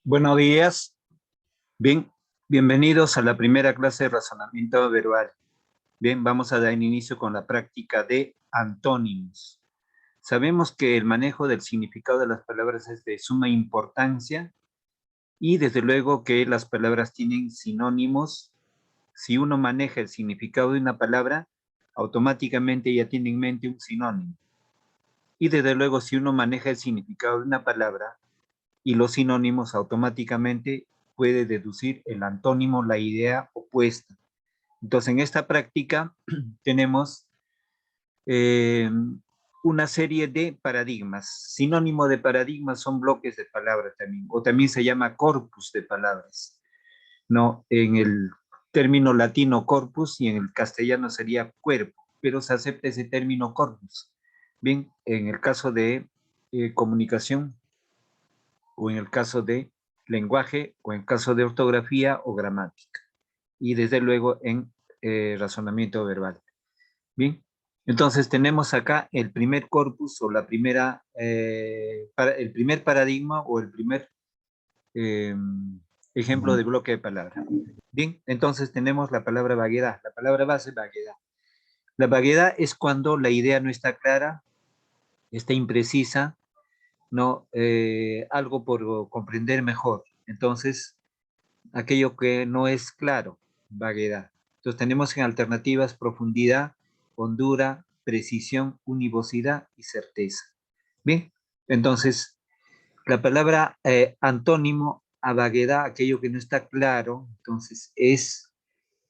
Buenos días. Bien, bienvenidos a la primera clase de razonamiento verbal. Bien, vamos a dar inicio con la práctica de antónimos. Sabemos que el manejo del significado de las palabras es de suma importancia y desde luego que las palabras tienen sinónimos. Si uno maneja el significado de una palabra, automáticamente ya tiene en mente un sinónimo. Y desde luego, si uno maneja el significado de una palabra, y los sinónimos, automáticamente puede deducir el antónimo, la idea opuesta. Entonces, en esta práctica tenemos una serie de paradigmas. Sinónimo de paradigmas son bloques de palabras también, o también se llama corpus de palabras. No, en el término latino corpus y en el castellano sería cuerpo, pero se acepta ese término corpus. Bien, en el caso de comunicación, o en el caso de lenguaje, o en caso de ortografía o gramática. Y desde luego en razonamiento verbal. Bien, entonces tenemos acá el primer corpus o la primera, el primer paradigma o el primer ejemplo de bloque de palabra. Bien, entonces tenemos la palabra vaguedad, la palabra base vaguedad. La vaguedad es cuando la idea no está clara, está imprecisa, no, algo por comprender mejor. Entonces, aquello que no es claro, vaguedad. Entonces, tenemos en alternativas profundidad, hondura, precisión, univocidad y certeza. Bien, entonces, la palabra antónimo a vaguedad, aquello que no está claro, entonces es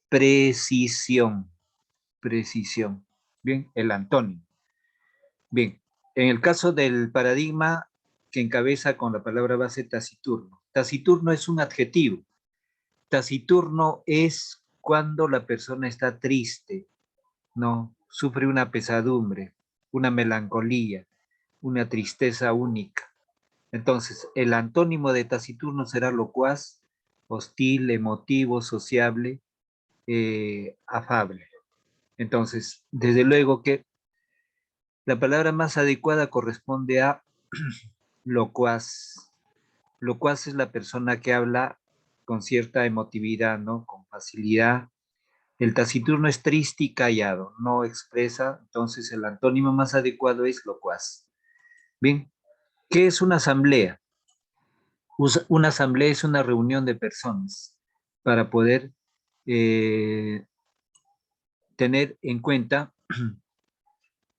precisión, precisión. Bien, el antónimo. Bien, en el caso del paradigma que encabeza con la palabra base taciturno. Taciturno es un adjetivo. Taciturno es cuando la persona está triste, ¿no? Sufre una pesadumbre, una melancolía, una tristeza única. Entonces, el antónimo de taciturno será locuaz, hostil, emotivo, sociable, afable. Entonces, desde luego que la palabra más adecuada corresponde a locuaz. Locuaz es la persona que habla con cierta emotividad, ¿no? Con facilidad. El taciturno es triste y callado, no expresa, entonces el antónimo más adecuado es locuaz. Bien, ¿qué es una asamblea? Una asamblea es una reunión de personas para poder eh, tener en cuenta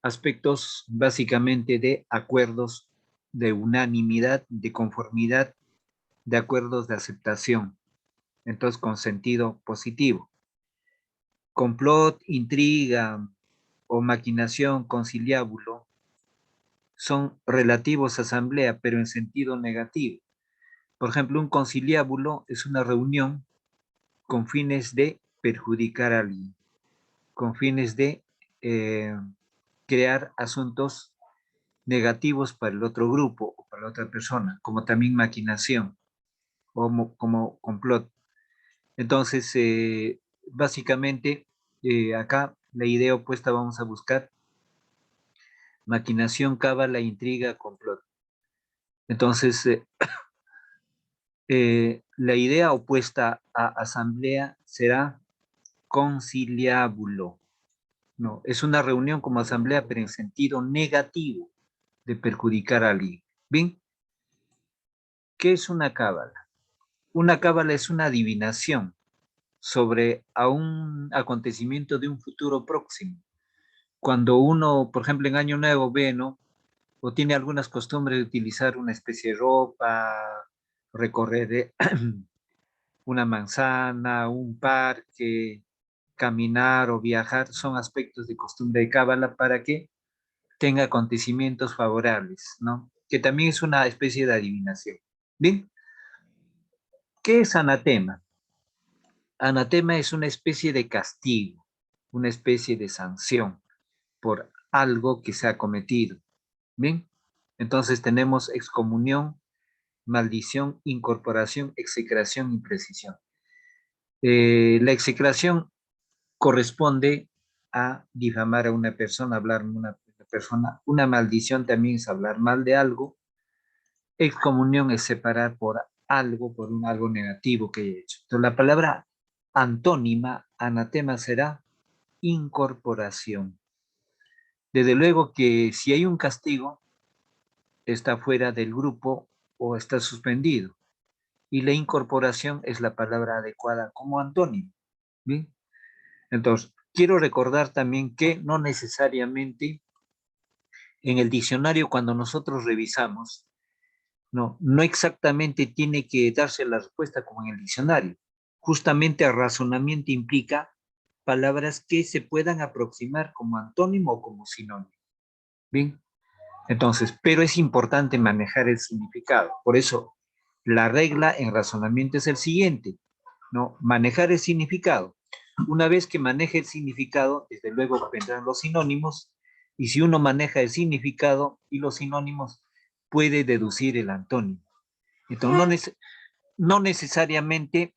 aspectos básicamente de acuerdos, de unanimidad, de conformidad, de acuerdos de aceptación, entonces con sentido positivo. Complot, intriga o maquinación, conciliábulo, son relativos a asamblea, pero en sentido negativo. Por ejemplo, un conciliábulo es una reunión con fines de perjudicar a alguien, con fines de eh, crear asuntos negativos para el otro grupo o para la otra persona, como también maquinación o como complot. Entonces, básicamente, acá la idea opuesta vamos a buscar maquinación, cábala, intriga, complot. Entonces, la idea opuesta a asamblea será conciliábulo. No, es una reunión como asamblea, pero en sentido negativo de perjudicar a alguien. Bien, ¿qué es una cábala? Una cábala es una adivinación sobre a un acontecimiento de un futuro próximo. Cuando uno, por ejemplo, en Año Nuevo ve, ¿no? O tiene algunas costumbres de utilizar una especie de ropa, recorrer una manzana, un parque, caminar o viajar, son aspectos de costumbre de cábala para que tenga acontecimientos favorables, ¿no? Que también es una especie de adivinación. Bien, ¿qué es anatema? Anatema es una especie de castigo, una especie de sanción por algo que se ha cometido. Bien, entonces tenemos excomunión, maldición, incorporación, execración y precisión. La execración corresponde a difamar a una persona, hablar de una persona. Una maldición también es hablar mal de algo. Excomunión es separar por algo, por un algo negativo que he hecho. Entonces, la palabra antónima, anatema, será incorporación. Desde luego que si hay un castigo, está fuera del grupo o está suspendido. Y la incorporación es la palabra adecuada como antónimo. ¿Bien? Entonces, quiero recordar también que no necesariamente en el diccionario cuando nosotros revisamos, no exactamente tiene que darse la respuesta como en el diccionario. Justamente el razonamiento implica palabras que se puedan aproximar como antónimo o como sinónimo. Bien, entonces, pero es importante manejar el significado. Por eso, la regla en razonamiento es el siguiente, ¿no? Manejar el significado. Una vez que maneje el significado, desde luego vendrán los sinónimos, y si uno maneja el significado y los sinónimos, puede deducir el antónimo. Entonces, no necesariamente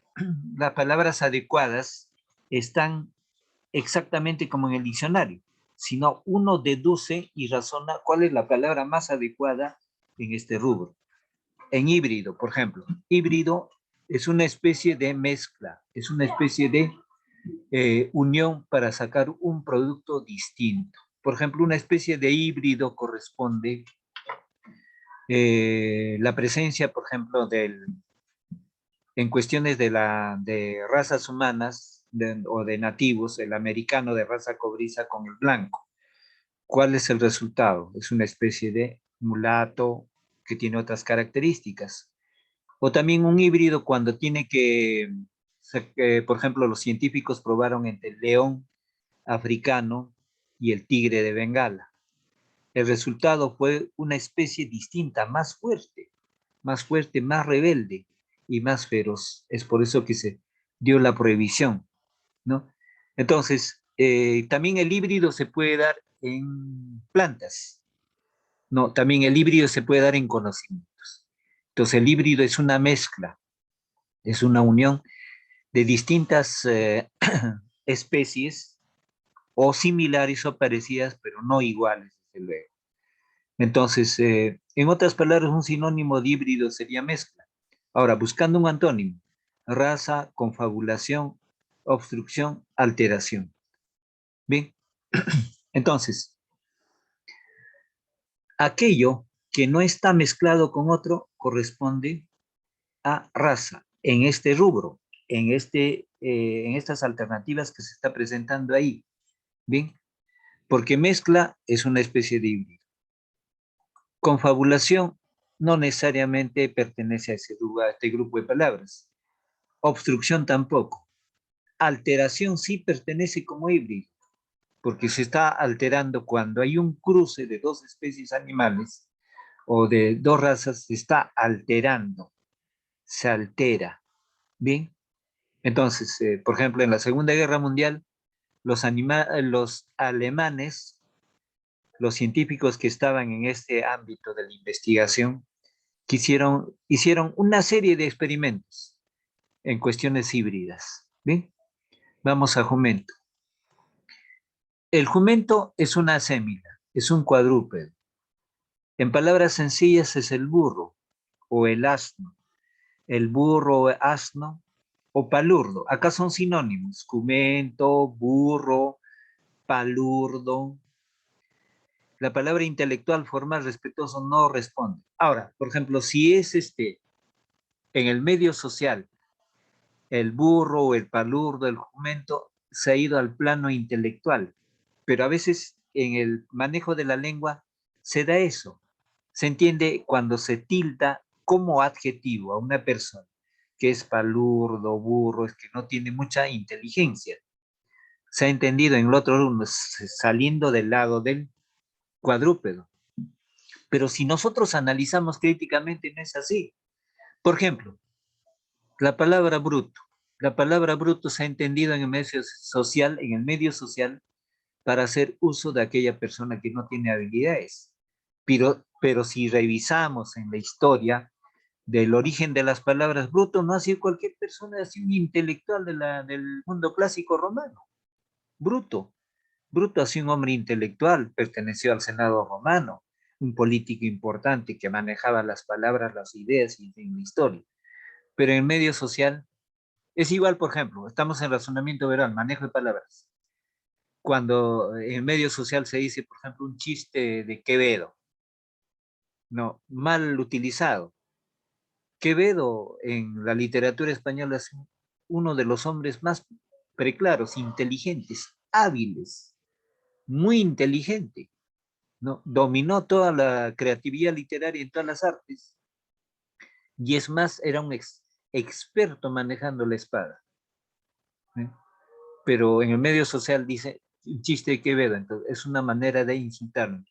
las palabras adecuadas están exactamente como en el diccionario, sino uno deduce y razona cuál es la palabra más adecuada en este rubro. En híbrido, por ejemplo, híbrido es una especie de mezcla, es una especie de unión para sacar un producto distinto. Por ejemplo, una especie de híbrido corresponde la presencia, por ejemplo, en cuestiones de razas humanas o de nativos, el americano de raza cobriza con el blanco. ¿Cuál es el resultado? Es una especie de mulato que tiene otras características. O también un híbrido cuando tiene por ejemplo, los científicos probaron entre el león africano y el tigre de Bengala. El resultado fue una especie distinta, más fuerte, más rebelde y más feroz. Es por eso que se dio la prohibición, ¿no? Entonces, también el híbrido se puede dar en plantas, ¿no? También el híbrido se puede dar en conocimientos. Entonces, el híbrido es una mezcla, es una unión de distintas especies o similares o parecidas, pero no iguales, desde luego. Entonces, en otras palabras, un sinónimo de híbrido sería mezcla. Ahora, buscando un antónimo, raza, confabulación, obstrucción, alteración. Bien, entonces, aquello que no está mezclado con otro corresponde a raza en este rubro, en estas alternativas que se está presentando ahí. Bien, porque mezcla es una especie de híbrido. Confabulación no necesariamente pertenece a a este grupo de palabras. Obstrucción tampoco. Alteración sí pertenece como híbrido, porque se está alterando cuando hay un cruce de dos especies animales o de dos razas, se está alterando, se altera. Bien, entonces, por ejemplo, en la Segunda Guerra Mundial, los alemanes, los científicos que estaban en este ámbito de la investigación, hicieron una serie de experimentos en cuestiones híbridas. Bien, vamos a jumento. El jumento es una sémila, es un cuadrúpedo. En palabras sencillas es el burro o el asno. El burro o asno o palurdo. Acá son sinónimos. Jumento, burro, palurdo. La palabra intelectual, formal, respetuoso no responde. Ahora, por ejemplo, si es en el medio social, el burro o el palurdo, el jumento, se ha ido al plano intelectual, pero a veces en el manejo de la lengua se da eso. Se entiende cuando se tilda como adjetivo a una persona que es palurdo, burro, es que no tiene mucha inteligencia. Se ha entendido en el otro, saliendo del lado del cuadrúpedo. Pero si nosotros analizamos críticamente, no es así. Por ejemplo, la palabra bruto. La palabra bruto se ha entendido en el medio social para hacer uso de aquella persona que no tiene habilidades. Pero si revisamos en la historia del origen de las palabras, bruto no ha sido cualquier persona, ha sido un intelectual del mundo clásico romano. Bruto. Bruto ha sido un hombre intelectual, perteneció al Senado romano, un político importante que manejaba las palabras, las ideas y en la historia. Pero en el medio social es igual, por ejemplo, estamos en razonamiento verbal, manejo de palabras. Cuando en el medio social se dice, por ejemplo, un chiste de Quevedo, no, mal utilizado. Quevedo en la literatura española es uno de los hombres más preclaros, inteligentes, hábiles, muy inteligente, ¿no? Dominó toda la creatividad literaria en todas las artes y es más, era un experto manejando la espada. ¿Eh? Pero en el medio social dice, un chiste de Quevedo, entonces es una manera de insultarlo.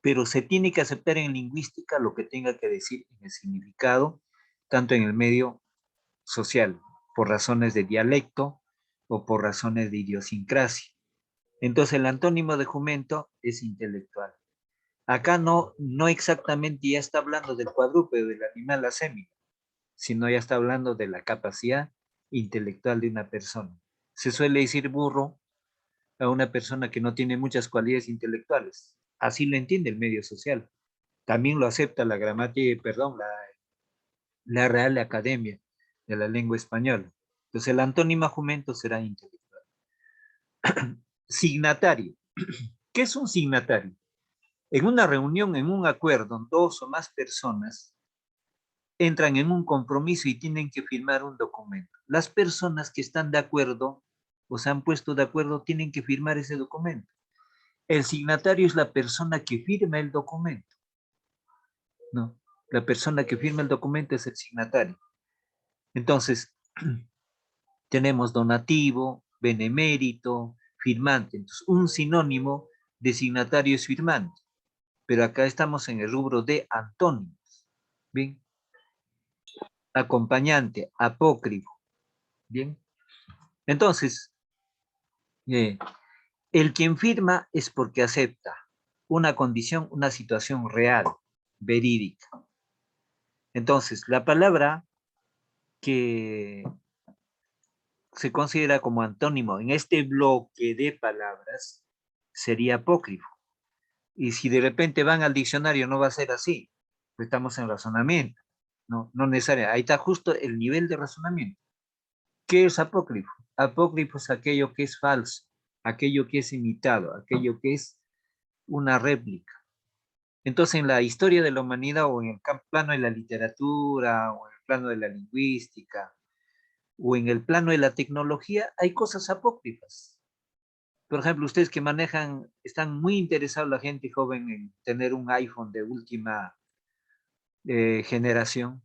Pero se tiene que aceptar en lingüística lo que tenga que decir en el significado, tanto en el medio social, por razones de dialecto o por razones de idiosincrasia. Entonces el antónimo de jumento es intelectual. Acá no exactamente ya está hablando del cuadrúpedo, del animal asémico, sino ya está hablando de la capacidad intelectual de una persona. Se suele decir burro a una persona que no tiene muchas cualidades intelectuales. Así lo entiende el medio social. También lo acepta la gramática, perdón, la Real Academia de la Lengua Española. Entonces el antónimo jumento será intelectual. Signatario. ¿Qué es un signatario? En una reunión, en un acuerdo, dos o más personas entran en un compromiso y tienen que firmar un documento. Las personas que están de acuerdo o se han puesto de acuerdo tienen que firmar ese documento. El signatario es la persona que firma el documento, ¿no? La persona que firma el documento es el signatario. Entonces, tenemos donativo, benemérito, firmante. Entonces, un sinónimo de signatario es firmante. Pero acá estamos en el rubro de antónimos. Bien. Acompañante, apócrifo. Bien. Entonces, eh, el quien firma es porque acepta una condición, una situación real, verídica. Entonces, la palabra que se considera como antónimo en este bloque de palabras sería apócrifo. Y si de repente van al diccionario, no va a ser así. Pues estamos en razonamiento. No necesariamente. Ahí está justo el nivel de razonamiento. ¿Qué es apócrifo? Apócrifo es aquello que es falso, aquello que es imitado, aquello que es una réplica. Entonces, en la historia de la humanidad o en el plano de la literatura o en el plano de la lingüística o en el plano de la tecnología, hay cosas apócrifas. Por ejemplo, ustedes que manejan, están muy interesados la gente joven en tener un iPhone de última generación,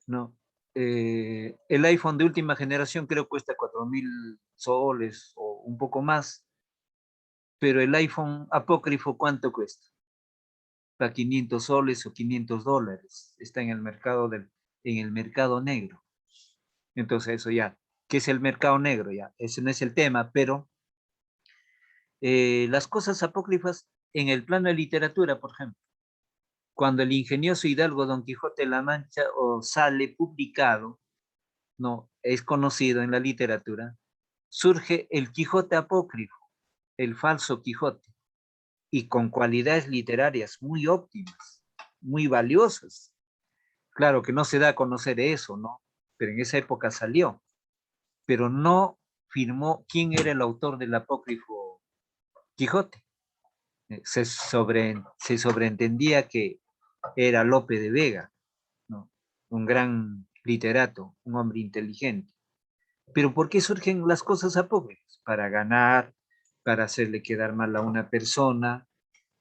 ¿no? El iPhone de última generación creo cuesta 4.000 soles o un poco más, pero el iPhone apócrifo, ¿cuánto cuesta? Para 500 soles o 500 dólares. Está en el mercado negro. Entonces eso ya, ¿qué es el mercado negro? Ya, ese no es el tema, pero las cosas apócrifas en el plano de literatura, por ejemplo, cuando el ingenioso hidalgo Don Quijote de la Mancha o sale publicado, no es conocido en la literatura, surge el Quijote apócrifo, el falso Quijote, y con cualidades literarias muy óptimas, muy valiosas. Claro que no se da a conocer eso, ¿no? Pero en esa época salió, pero no firmó quién era el autor del apócrifo Quijote. Se sobreentendía que era Lope de Vega, ¿no? Un gran literato, un hombre inteligente. Pero ¿por qué surgen las cosas apócrifas? Para ganar, para hacerle quedar mal a una persona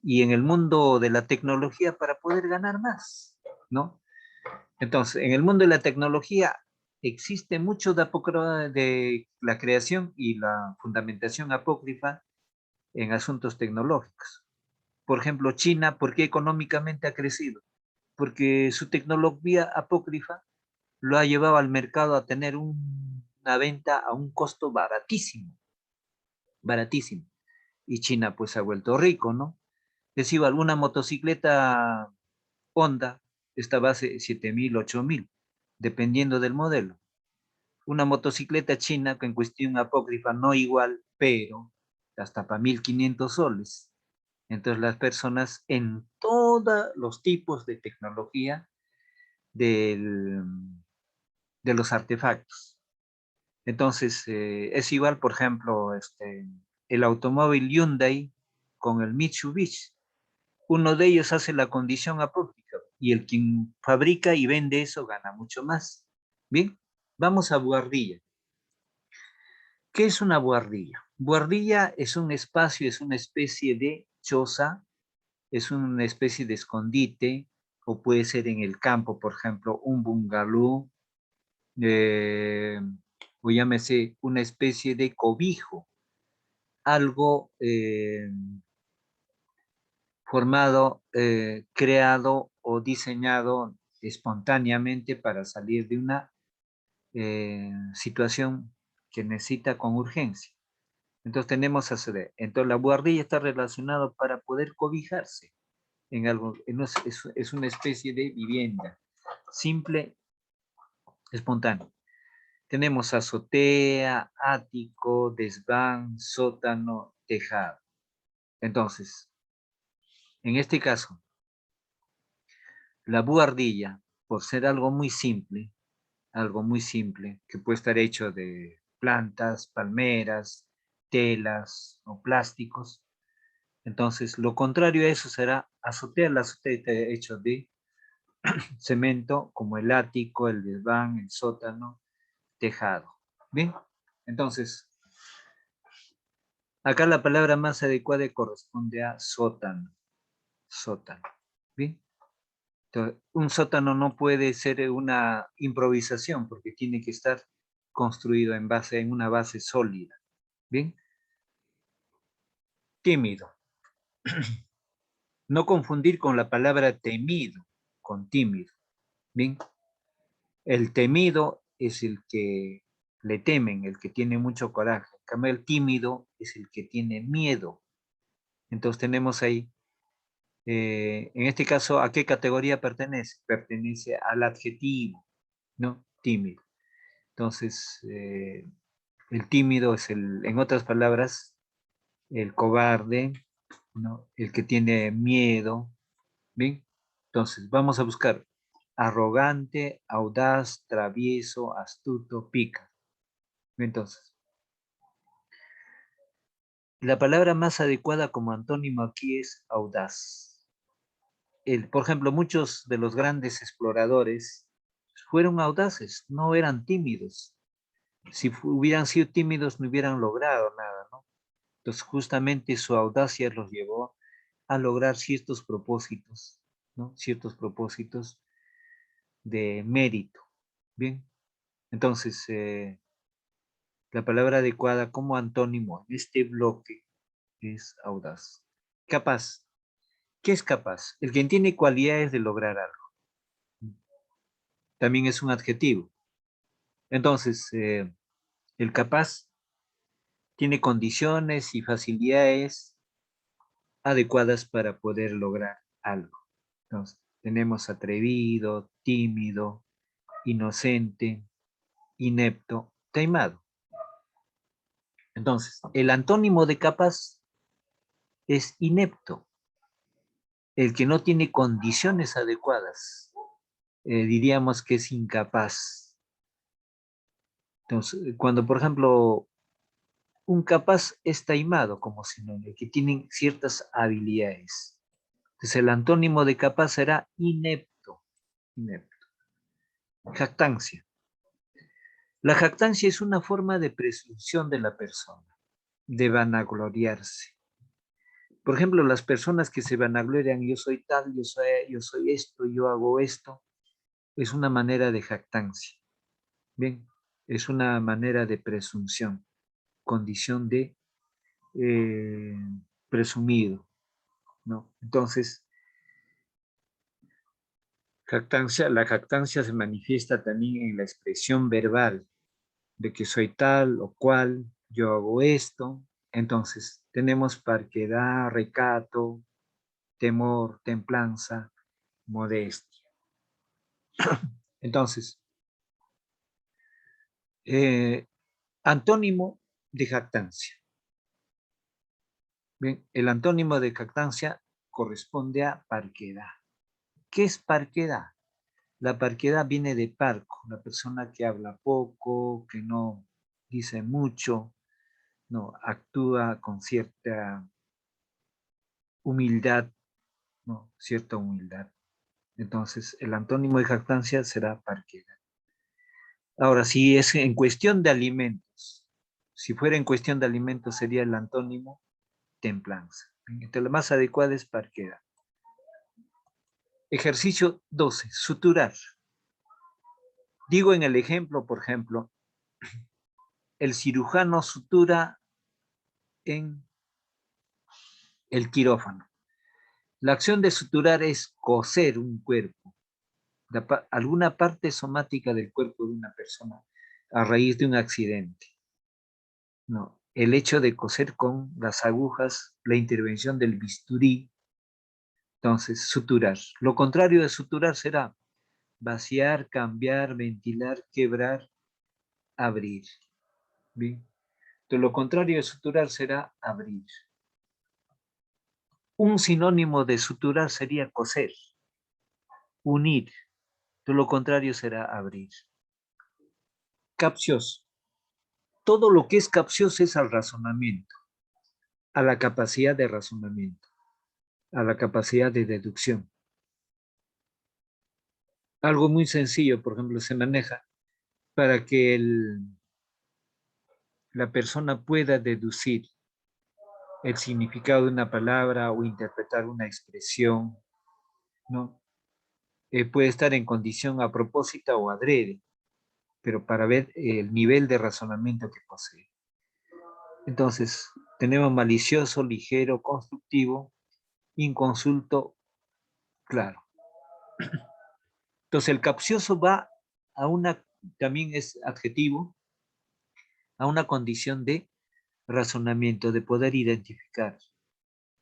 y en el mundo de la tecnología para poder ganar más, ¿no? Entonces, en el mundo de la tecnología existe mucho de la creación y la fundamentación apócrifa en asuntos tecnológicos. Por ejemplo, China, ¿por qué económicamente ha crecido? Porque su tecnología apócrifa lo ha llevado al mercado a tener una venta a un costo baratísimo, baratísimo. Y China pues ha vuelto rico, ¿no? Es igual, una motocicleta Honda, esta base 7.000, 8.000, dependiendo del modelo. Una motocicleta china que en cuestión apócrifa no igual, pero hasta para 1.500 soles. Entonces las personas en todos los tipos de tecnología del, de los artefactos. Entonces, es igual, por ejemplo, el automóvil Hyundai con el Mitsubishi. Uno de ellos hace la condición apócrifa y el quien fabrica y vende eso gana mucho más. Bien, vamos a buhardilla. ¿Qué es una buhardilla? Buhardilla es un espacio, es una especie de choza, es una especie de escondite, o puede ser en el campo, por ejemplo, un bungalow, eh, o llámese una especie de cobijo, algo formado, creado o diseñado espontáneamente para salir de una situación que necesita con urgencia. Entonces tenemos a ceder. Entonces la buhardilla está relacionada para poder cobijarse en algo, es una especie de vivienda simple, espontánea. Tenemos azotea, ático, desván, sótano, tejado. Entonces, en este caso, la buhardilla, por ser algo muy simple, que puede estar hecho de plantas, palmeras, telas o plásticos, entonces lo contrario a eso será azotea. La azotea está hecho de cemento, como el ático, el desván, el sótano, tejado. ¿Bien? Entonces, acá la palabra más adecuada corresponde a sótano. Sótano. ¿Bien? Entonces, un sótano no puede ser una improvisación porque tiene que estar construido en una base sólida. ¿Bien? Tímido. No confundir con la palabra temido, con tímido. ¿Bien? El temido es el que le temen, el que tiene mucho coraje. En cambio, el tímido es el que tiene miedo. Entonces tenemos ahí, en este caso, ¿a qué categoría pertenece? Pertenece al adjetivo, ¿no? Tímido. Entonces, el tímido es en otras palabras, el cobarde, ¿no? El que tiene miedo. ¿Bien? Entonces, vamos a buscar arrogante, audaz, travieso, astuto, pica. Entonces, la palabra más adecuada como antónimo aquí es audaz. Por ejemplo, muchos de los grandes exploradores fueron audaces, no eran tímidos. Si hubieran sido tímidos no hubieran logrado nada, ¿no? Entonces, justamente su audacia los llevó a lograr ciertos propósitos, ¿no? Ciertos propósitos de mérito. Bien, entonces, la palabra adecuada como antónimo en este bloque es audaz. Capaz. ¿Qué es capaz? El quien tiene cualidades de lograr algo. También es un adjetivo. Entonces, el capaz tiene condiciones y facilidades adecuadas para poder lograr algo. Entonces, tenemos atrevido, tímido, inocente, inepto, taimado. Entonces, el antónimo de capaz es inepto, el que no tiene condiciones adecuadas. Diríamos que es incapaz. Entonces, cuando, por ejemplo, un capaz es taimado como sinónimo, que tienen ciertas habilidades. Entonces, el antónimo de capaz será inepto. Inepto. Jactancia. La jactancia es una forma de presunción de la persona, de vanagloriarse. Por ejemplo, las personas que se vanaglorian, yo soy tal, yo soy esto, yo hago esto, es una manera de jactancia. Bien, es una manera de presunción, condición de eh, presumido, ¿no? Entonces, la jactancia se manifiesta también en la expresión verbal de que soy tal o cual, yo hago esto. Entonces, tenemos parquedad, recato, temor, templanza, modestia. Entonces, eh, antónimo de jactancia. Bien, el antónimo de jactancia corresponde a parquedad. ¿Qué es parquedad? La parquedad viene de parco, la persona que habla poco, que no dice mucho, no actúa con cierta humildad, no, cierta humildad. Entonces, el antónimo de jactancia será parquedad. Ahora, si es en cuestión de alimentos, si fuera en cuestión de alimentos sería el antónimo templanza. Entonces, la más adecuada es parquedad. Ejercicio 12, suturar. Digo en el ejemplo, por ejemplo, el cirujano sutura en el quirófano. La acción de suturar es coser un cuerpo, alguna parte somática del cuerpo de una persona a raíz de un accidente. No, el hecho de coser con las agujas, la intervención del bisturí, entonces suturar. Lo contrario de suturar será vaciar, cambiar, ventilar, quebrar, abrir. Bien. Entonces, lo contrario de suturar será abrir. Un sinónimo de suturar sería coser, unir. Entonces, lo contrario será abrir. Capcioso. Todo lo que es capcioso es al razonamiento, a la capacidad de razonamiento, a la capacidad de deducción. Algo muy sencillo, por ejemplo, se maneja para que la persona pueda deducir el significado de una palabra o interpretar una expresión, ¿no? Puede estar en condición a propósito o adrede, pero para ver el nivel de razonamiento que posee. Entonces, tenemos malicioso, ligero, constructivo, inconsulto, claro. Entonces, el capcioso va a una, también es adjetivo, a una condición de razonamiento, de poder identificar.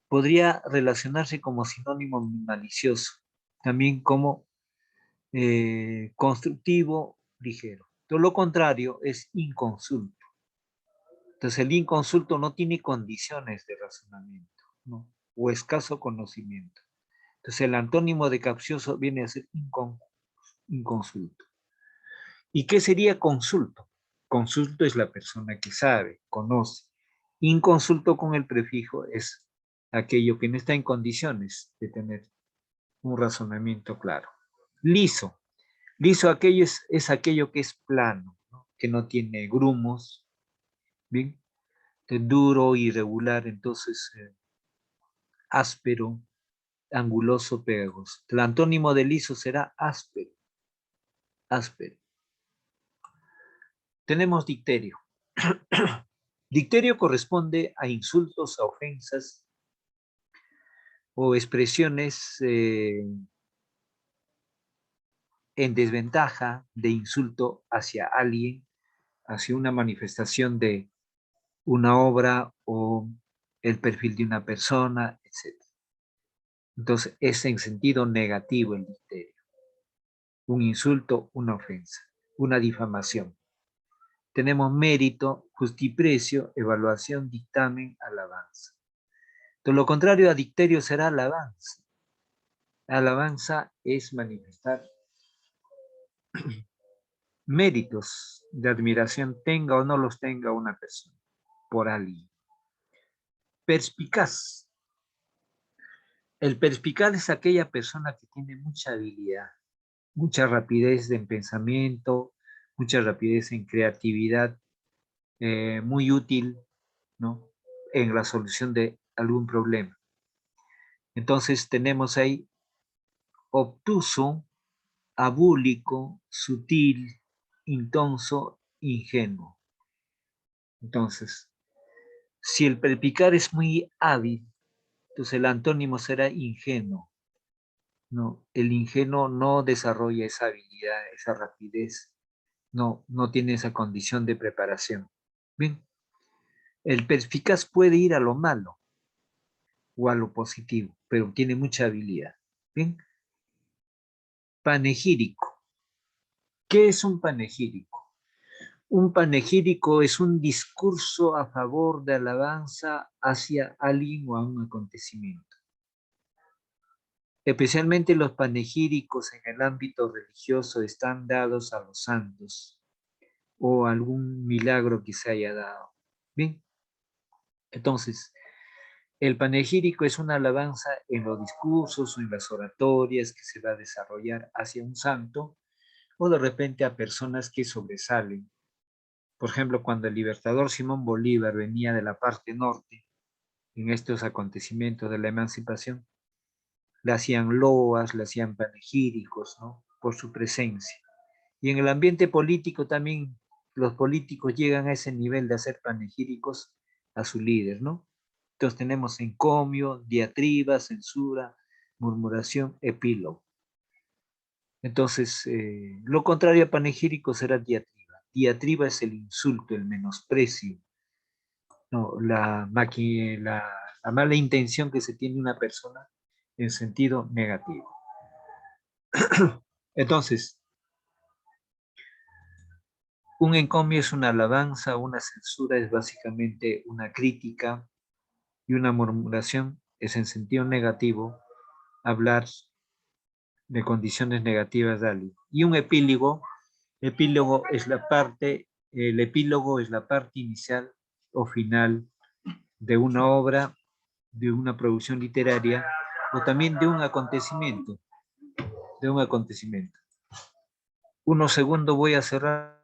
Podría relacionarse como sinónimo malicioso, también como constructivo, ligero. Todo lo contrario es inconsulto. Entonces el inconsulto no tiene condiciones de razonamiento, ¿no? O escaso conocimiento. Entonces el antónimo de capcioso viene a ser inconsulto. ¿Y qué sería consulto? Consulto es la persona que sabe, conoce. Inconsulto con el prefijo es aquello que no está en condiciones de tener un razonamiento claro. Liso. Liso aquello es aquello que es plano, ¿no? Que no tiene grumos, ¿bien? Duro, irregular, entonces áspero, anguloso, pegajoso. El antónimo de liso será áspero, áspero. Tenemos dicterio. Dicterio corresponde a insultos, a ofensas o expresiones en desventaja de insulto hacia alguien, hacia una manifestación de una obra o el perfil de una persona, etc. Entonces, es en sentido negativo el dicterio. Un insulto, una ofensa, una difamación. Tenemos mérito, justiprecio, evaluación, dictamen, alabanza. Entonces, lo contrario a dicterio será alabanza. Alabanza es manifestar méritos de admiración, tenga o no los tenga una persona, por alguien. Perspicaz. El perspicaz es aquella persona que tiene mucha habilidad, mucha rapidez en pensamiento, mucha rapidez en creatividad, muy útil, ¿no? En la solución de algún problema. Entonces tenemos ahí obtuso, abúlico, sutil, intonso, ingenuo. Entonces, si el perspicar es muy hábil, entonces el antónimo será ingenuo. No, el ingenuo no desarrolla esa habilidad, esa rapidez, no tiene esa condición de preparación. Bien, el perspicaz puede ir a lo malo o a lo positivo, pero tiene mucha habilidad. Bien, panegírico. ¿Qué es un panegírico? Un panegírico es un discurso a favor de alabanza hacia alguien o a un acontecimiento. Especialmente los panegíricos en el ámbito religioso están dados a los santos o algún milagro que se haya dado. Bien, entonces, el panegírico es una alabanza en los discursos o en las oratorias que se va a desarrollar hacia un santo o de repente a personas que sobresalen. Por ejemplo, cuando el libertador Simón Bolívar venía de la parte norte en estos acontecimientos de la emancipación, le hacían loas, le hacían panegíricos, ¿no? Por su presencia. Y en el ambiente político también los políticos llegan a ese nivel de hacer panegíricos a su líder, ¿no? Entonces tenemos encomio, diatriba, censura, murmuración, epílogo. Entonces, lo contrario a panegírico será diatriba. Diatriba es el insulto, el menosprecio, ¿no? La mala intención que se tiene una persona en sentido negativo. Entonces, un encomio es una alabanza, una censura es básicamente una crítica y una murmuración es en sentido negativo hablar de condiciones negativas de alguien. Y un epílogo es la parte, el epílogo es la parte inicial o final de una obra, de una producción literaria o también de un acontecimiento, de un acontecimiento. Unos segundos voy a cerrar.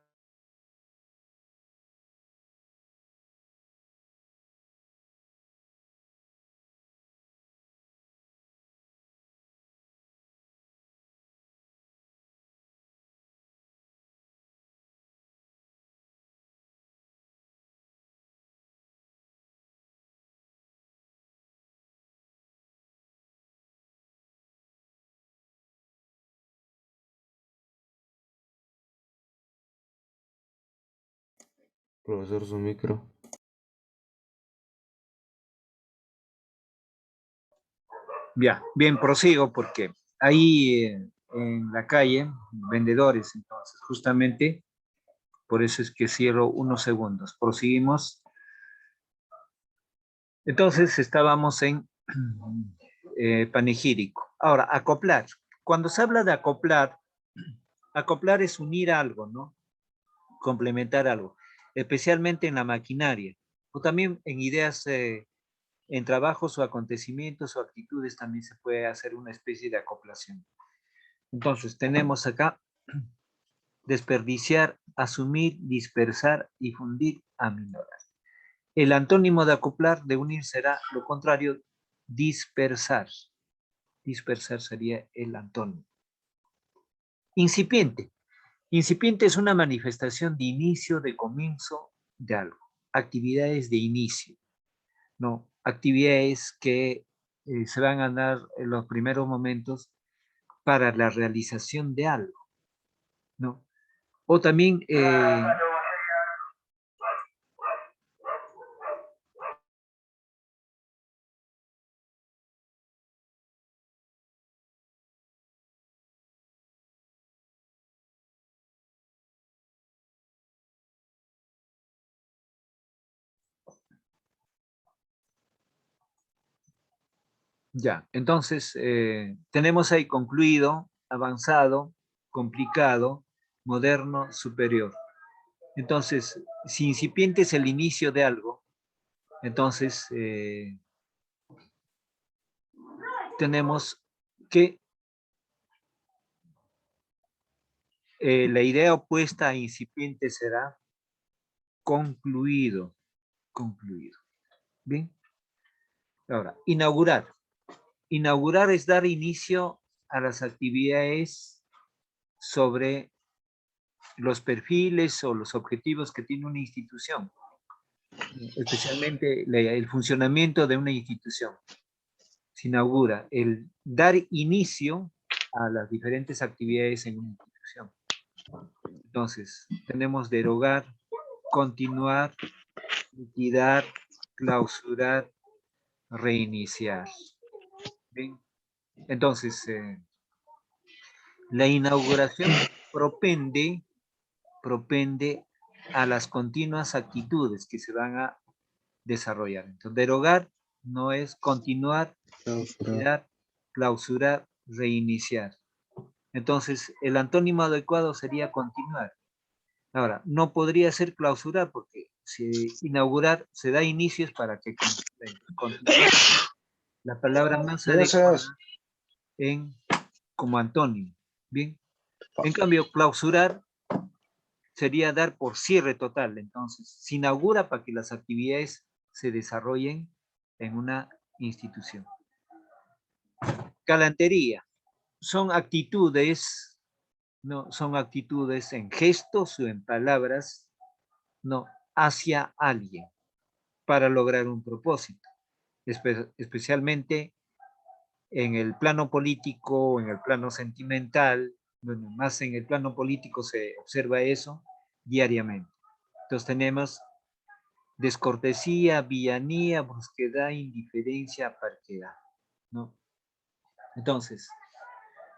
Profesor, su micro. Ya, bien, prosigo porque ahí en la calle, vendedores, entonces, justamente, por eso es que cierro unos segundos. Proseguimos. Entonces, estábamos en panegírico. Ahora, acoplar. Cuando se habla de acoplar, acoplar es unir algo, ¿no? Complementar algo, especialmente en la maquinaria, o también en ideas, en trabajos o acontecimientos o actitudes también se puede hacer una especie de acoplación. Entonces, tenemos acá desperdiciar, asumir, dispersar, difundir, aminorar. El antónimo de acoplar, de unir, será lo contrario, dispersar. Dispersar sería el antónimo. Incipiente. Incipiente es una manifestación de inicio, de comienzo de algo. Actividades de inicio, ¿no? Actividades que se van a dar en los primeros momentos para la realización de algo, ¿no? O también, ya, entonces tenemos ahí concluido, avanzado, complicado, moderno, superior. Entonces, si incipiente es el inicio de algo, entonces tenemos que la idea opuesta a incipiente será concluido, concluido. Bien, ahora, inaugurar. Inaugurar es dar inicio a las actividades sobre los perfiles o los objetivos que tiene una institución, especialmente el funcionamiento de una institución. Se inaugura el dar inicio a las diferentes actividades en una institución. Entonces, tenemos derogar, continuar, liquidar, clausurar, reiniciar. ¿Bien? Entonces, la inauguración propende a las continuas actitudes que se van a desarrollar. Entonces, derogar no es continuar, tirar, clausurar, reiniciar. Entonces, el antónimo adecuado sería continuar. Ahora, no podría ser clausurar porque si inaugurar se da inicios para que continuar. La palabra más adecuada como antónimo. Bien. En cambio, clausurar sería dar por cierre total. Entonces, se inaugura para que las actividades se desarrollen en una institución. Galantería. Son actitudes, no, son actitudes en gestos o en palabras, no, hacia alguien para lograr un propósito, especialmente en el plano político, en el plano sentimental, bueno, más en el plano político se observa eso diariamente. Entonces tenemos descortesía, villanía, brusquedad, indiferencia, parquedad, ¿no? Entonces,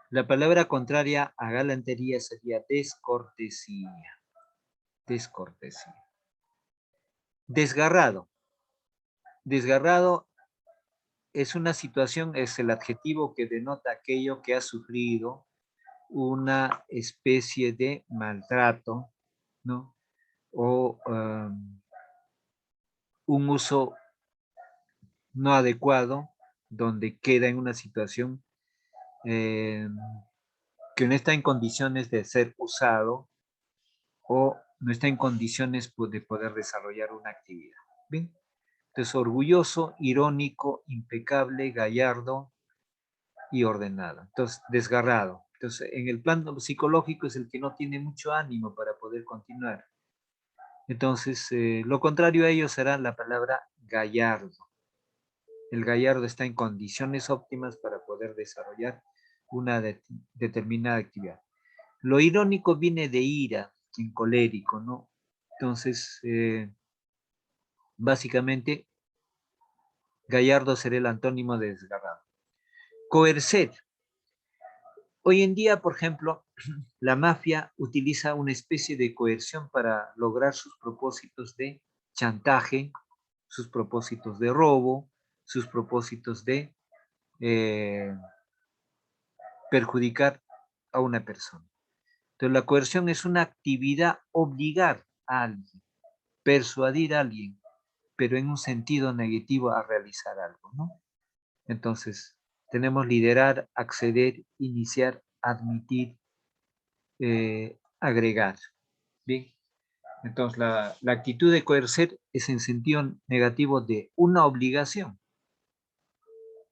la palabra contraria a galantería sería descortesía. Descortesía. Desgarrado. Desgarrado es una situación, es el adjetivo que denota aquello que ha sufrido una especie de maltrato, ¿no? O un uso no adecuado, donde queda en una situación que no está en condiciones de ser usado o no está en condiciones de poder desarrollar una actividad. ¿Bien? Entonces, orgulloso, irónico, impecable, gallardo y ordenado. Entonces, desgarrado. Entonces, en el plano psicológico es el que no tiene mucho ánimo para poder continuar. Entonces, lo contrario a ello será la palabra gallardo. El gallardo está en condiciones óptimas para poder desarrollar una determinada actividad. Lo irónico viene de ira, en colérico, ¿no? Entonces, básicamente, gallardo será el antónimo de desgarrado. Coercer. Hoy en día, por ejemplo, la mafia utiliza una especie de coerción para lograr sus propósitos de chantaje, sus propósitos de robo, sus propósitos de perjudicar a una persona. Entonces, la coerción es una actividad obligar a alguien, persuadir a alguien, pero en un sentido negativo a realizar algo, ¿no? Entonces, tenemos liderar, acceder, iniciar, admitir, agregar. Bien, entonces la actitud de coercer es en sentido negativo de una obligación.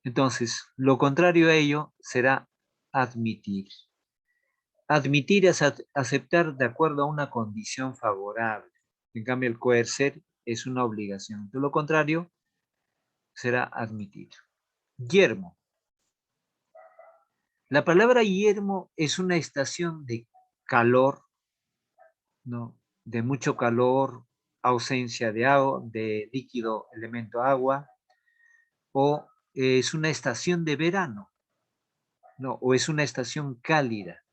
Entonces, lo contrario a ello será admitir. Admitir es aceptar de acuerdo a una condición favorable. En cambio, el coercer es una obligación. De lo contrario, será admitir. Yermo. La palabra yermo es una estación de calor, ¿no? De mucho calor, ausencia de agua, de líquido, elemento agua, o es una estación de verano, ¿no? O es una estación cálida.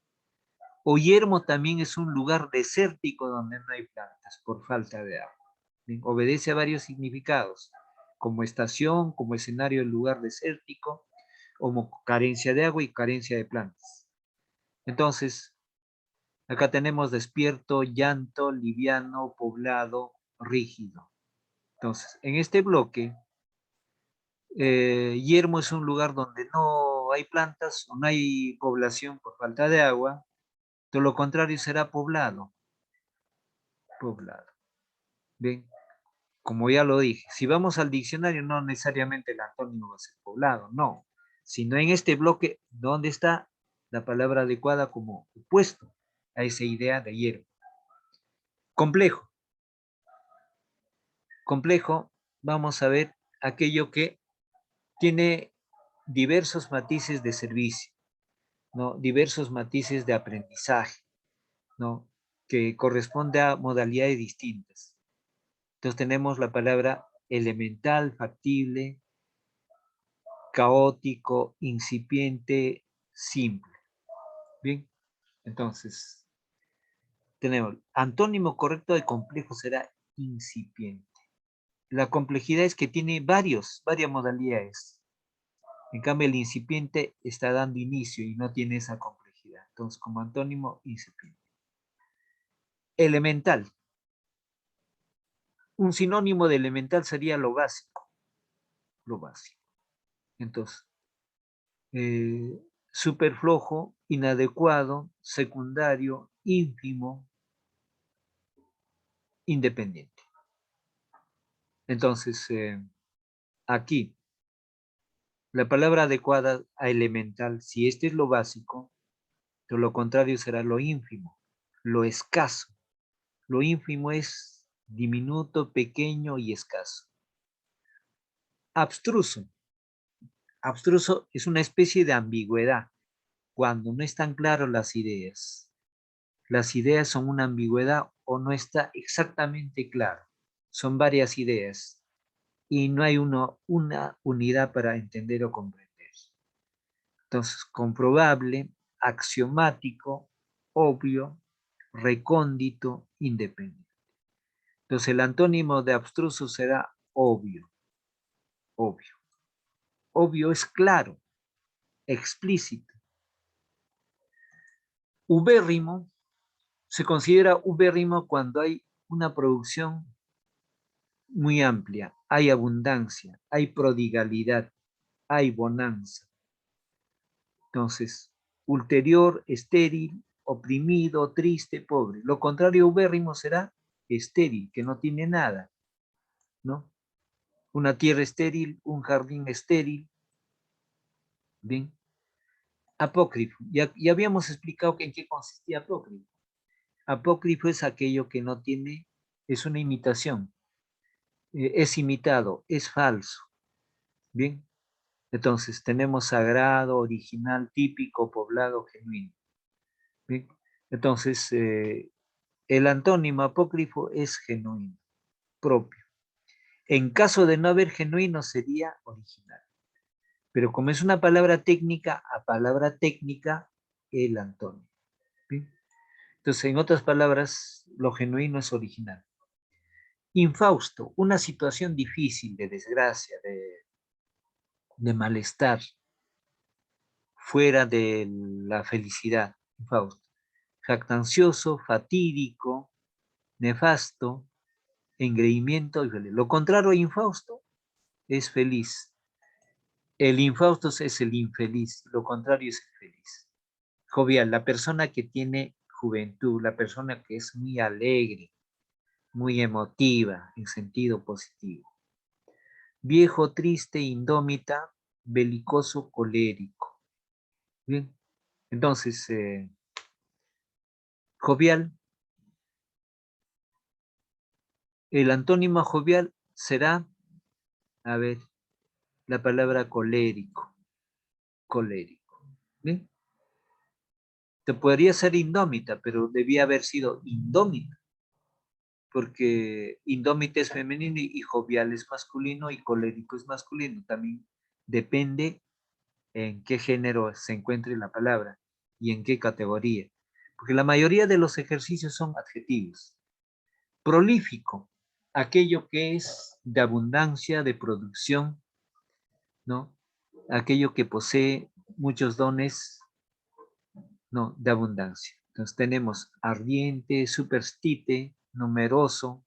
O yermo también es un lugar desértico donde no hay plantas por falta de agua. Bien, obedece a varios significados, como estación, como escenario del lugar desértico, como carencia de agua y carencia de plantas. Entonces, acá tenemos despierto, llanto, liviano, poblado, rígido. Entonces, en este bloque, yermo es un lugar donde no hay plantas o no hay población por falta de agua. Todo lo contrario será poblado. Poblado. Bien, como ya lo dije, si vamos al diccionario, no necesariamente el antónimo va a ser poblado, no. Sino en este bloque, ¿dónde está la palabra adecuada como opuesto a esa idea de hierro? Complejo. Complejo, vamos a ver aquello que tiene diversos matices de servicio, ¿no? Diversos matices de aprendizaje, ¿no? Que corresponde a modalidades distintas. Entonces tenemos la palabra elemental, factible, caótico, incipiente, simple. Bien, entonces, tenemos antónimo correcto de complejo será incipiente. La complejidad es que tiene varias modalidades. En cambio, el incipiente está dando inicio y no tiene esa complejidad. Entonces, como antónimo, incipiente. Elemental. Un sinónimo de elemental sería lo básico. Lo básico. Entonces, súper flojo, inadecuado, secundario, ínfimo, independiente. Entonces, aquí, la palabra adecuada a elemental, si este es lo básico, pero lo contrario será lo ínfimo, lo escaso. Lo ínfimo es diminuto, pequeño y escaso. Abstruso. Abstruso es una especie de ambigüedad, cuando no están claras las ideas. Las ideas son una ambigüedad o no está exactamente claro. Son varias ideas y no hay una unidad para entender o comprender. Entonces, comprobable, axiomático, obvio, recóndito, independiente. Entonces, el antónimo de abstruso será obvio, obvio. Obvio es claro, explícito. Ubérrimo, se considera ubérrimo cuando hay una producción muy amplia, hay abundancia, hay prodigalidad, hay bonanza. Entonces, ulterior, estéril, oprimido, triste, pobre. Lo contrario, ubérrimo será estéril, que no tiene nada, ¿no? Una tierra estéril, un jardín estéril. Bien. Apócrifo. Ya habíamos explicado en qué consistía apócrifo. Apócrifo es aquello que no tiene, es una imitación. Es imitado, es falso. Bien. Entonces, tenemos sagrado, original, típico, poblado, genuino. Bien. Entonces, el antónimo apócrifo es genuino, propio. En caso de no haber genuino, sería original. Pero como es una palabra técnica, a palabra técnica, el antónimo. ¿Bien? Entonces, en otras palabras, lo genuino es original. Infausto, una situación difícil, de desgracia, de malestar, fuera de la felicidad. Infausto. Jactancioso, fatídico, nefasto, engreimiento y feliz. Lo contrario a infausto es feliz. El infausto es el infeliz, lo contrario es el feliz. Jovial, la persona que tiene juventud, la persona que es muy alegre, muy emotiva en sentido positivo. Viejo, triste, indómita, belicoso, colérico. Bien, entonces, jovial, el antónimo jovial será, a ver, la palabra colérico, colérico. ¿Bien? Te podría ser indómita, pero debía haber sido indómita, porque indómita es femenino y jovial es masculino y colérico es masculino. También depende en qué género se encuentre la palabra y en qué categoría, porque la mayoría de los ejercicios son adjetivos. Prolífico, aquello que es de abundancia, de producción, ¿no? Aquello que posee muchos dones, ¿no? De abundancia. Entonces tenemos ardiente, superstite, numeroso,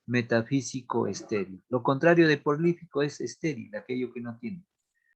metafísico, estéril. Lo contrario de prolífico es estéril, aquello que no tiene.